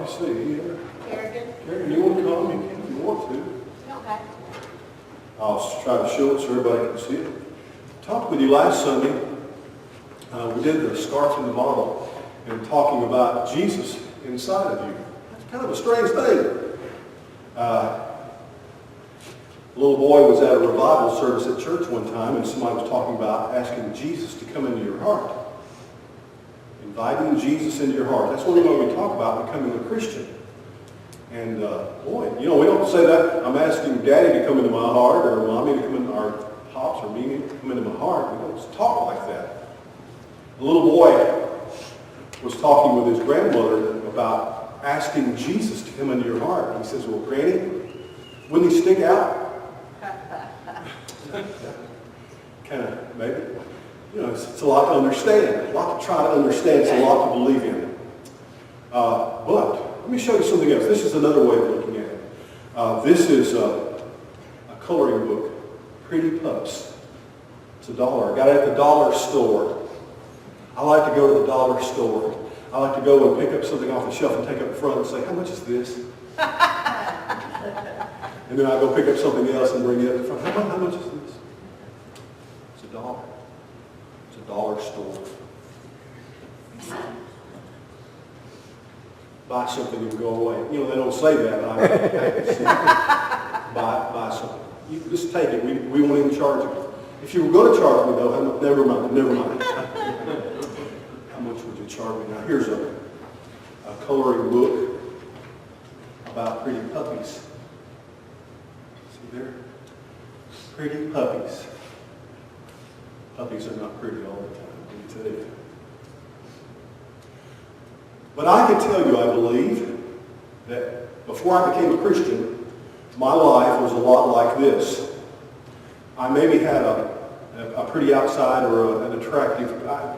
me see. You Kerrigan. Karen, you want to come? You can if you want to. Okay. I'll try to show it so everybody can see it. I talked with you last Sunday. We did the scarf in the bottle and talking about Jesus inside of you. That's kind of a strange thing. A little boy was at a revival service at church one time, and somebody was talking about asking Jesus to come into your heart. Inviting Jesus into your heart. That's what we talk about becoming a Christian. And boy, we don't say that. I'm asking Daddy to come into my heart, or Mommy to come into our pops, or me to come into my heart. We don't talk like that. A little boy was talking with his grandmother about asking Jesus to come into your heart. And he says, well, Granny, wouldn't he stick out? Kind of, maybe. It's a lot to understand. A lot to try to understand. It's a lot to believe in. But let me show you something else. This is another way of looking at it. This is a coloring book, Pretty Pups. It's $1. I got it at the dollar store. I like to go to the dollar store. I like to go and pick up something off the shelf and take it up front and say, how much is this? And then I go pick up something else and bring it up front. How much is this? It's $1. It's a dollar store. Buy something and go away. They don't say that, but I can see it. Buy something. You just take it. We won't even charge you. If you were going to charge me, though, never mind. How much would you charge me? Now, here's a coloring book about pretty puppies. See there? Pretty puppies. Puppies are not pretty all the time, let me tell you. But I can tell you, I believe, that before I became a Christian, my life was a lot like this. I maybe had a pretty outside or an attractive,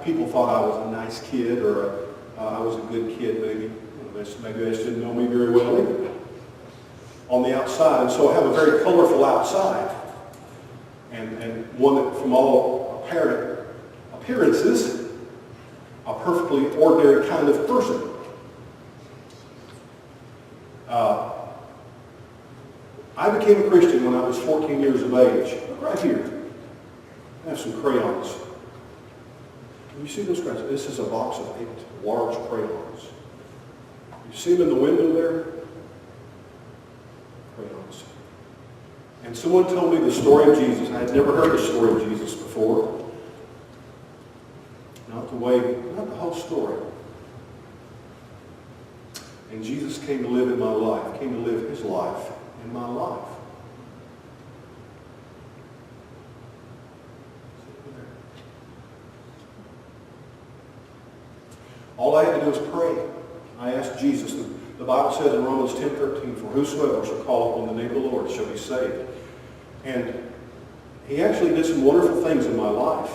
people thought I was a nice kid or I was a good kid maybe. Maybe they just didn't know me very well either on the outside. And so I have a very colorful outside and one that from all apparent appearances, a perfectly ordinary kind of person. I became a Christian when I was 14 years of age. Look right here. I have some crayons. Can you see those crayons? This is a box of 8 large crayons. You see them in the window there? Crayons. And someone told me the story of Jesus. I had never heard the story of Jesus before. Not the whole story. And Jesus came to live in my life, came to live his life in my life. All I had to do was pray. I asked Jesus. The Bible says in Romans 10:13, for whosoever shall call upon the name of the Lord shall be saved. And he actually did some wonderful things in my life.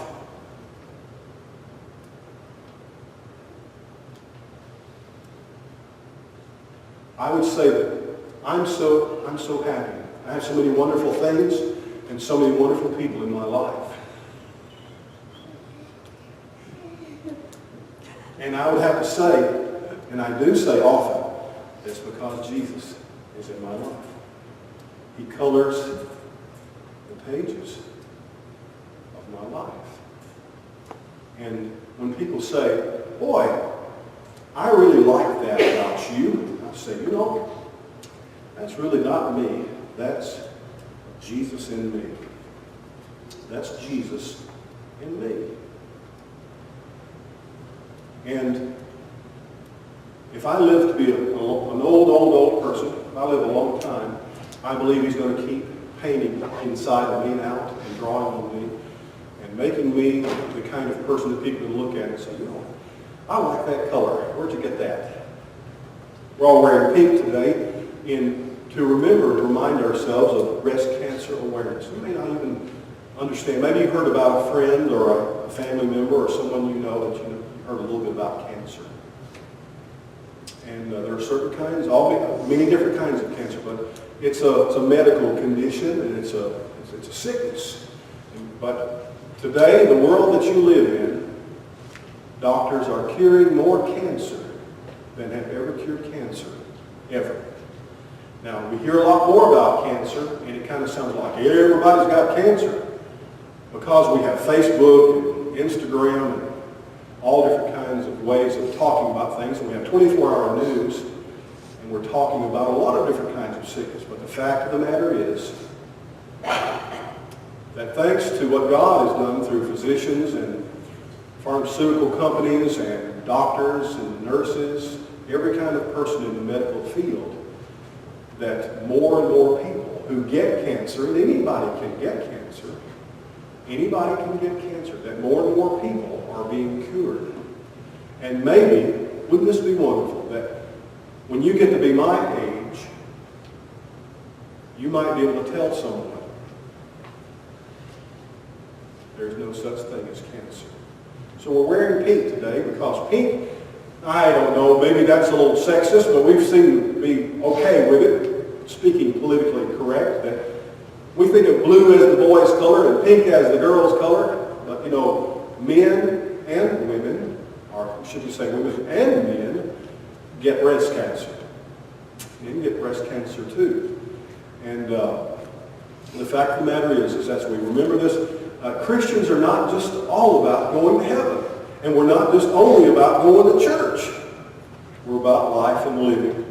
I would say that I'm so happy. I have so many wonderful things and so many wonderful people in my life. And I would have to say, and I do say often, it's because Jesus is in my life. He colors the pages of my life. And when people say, boy, I really like that about you, I say, that's really not me. That's Jesus in me. That's Jesus in me. And if I live to be an old person, if I live a long time, I believe he's going to keep painting inside of me and out and drawing on me and making me the kind of person that people can look at and say, I like that color. Where'd you get that? We're all wearing pink today to remember, to remind ourselves of breast cancer awareness. You may not even understand. Maybe you heard about a friend or a family member or someone you know that you heard a little bit about cancer. And there are certain kinds, many different kinds of cancer, but it's a medical condition and it's a sickness. But today, the world that you live in, doctors are curing more cancer than have ever cured cancer, ever. Now, we hear a lot more about cancer, and it kind of sounds like everybody's got cancer because we have Facebook and Instagram and all different kinds of ways of talking about things, and we have 24-hour news, and we're talking about a lot of different kinds of sickness. But the fact of the matter is that thanks to what God has done through physicians and pharmaceutical companies and doctors and nurses, every kind of person in the medical field, that more and more people who get cancer, and anybody can get cancer, that more and more people are being cured. And maybe, wouldn't this be wonderful, that when you get to be my age, you might be able to tell someone there's no such thing as cancer. So we're wearing pink today because pink, I don't know, maybe that's a little sexist, but we've seemed to be okay with it, speaking politically correct, that we think of blue as the boy's color and pink as the girl's color. But, you know, men and women, or should you say women and men, get breast cancer. Men get breast cancer too. And the fact of the matter is as we remember this, Christians are not just all about going to heaven. And we're not just only about going to church. We're about life and living.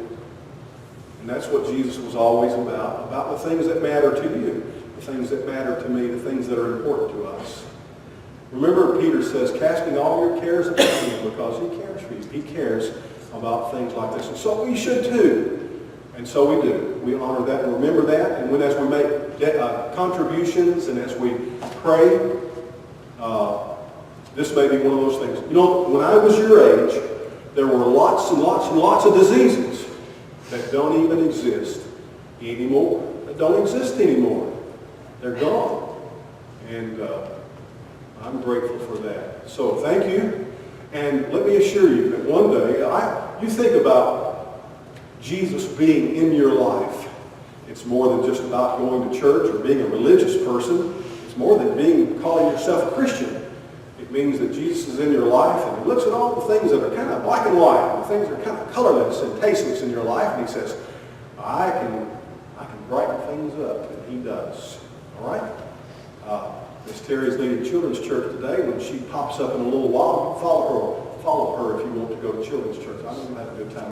And that's what Jesus was always about the things that matter to you, the things that matter to me, the things that are important to us. Remember, Peter says, casting all your cares upon him because he cares for you. He cares about things like this. And so we should too. And so we do. We honor that and remember that. And as we make contributions and as we pray, this may be one of those things. You know, when I was your age, there were lots and lots and lots of diseases that don't even exist anymore. That don't exist anymore. They're gone. And I'm grateful for that. So thank you. And let me assure you that one day, you think about Jesus being in your life. It's more than just about going to church or being a religious person. It's more than calling yourself a Christian. It means that Jesus is in your life and he looks at all the things that are kind of black and white, and the things that are kind of colorless and tasteless in your life, and he says, I can brighten things up, and he does. All right? Miss Terry is leading children's church today. When she pops up in a little while, follow her if you want to go to children's church. I'm going to have a good time.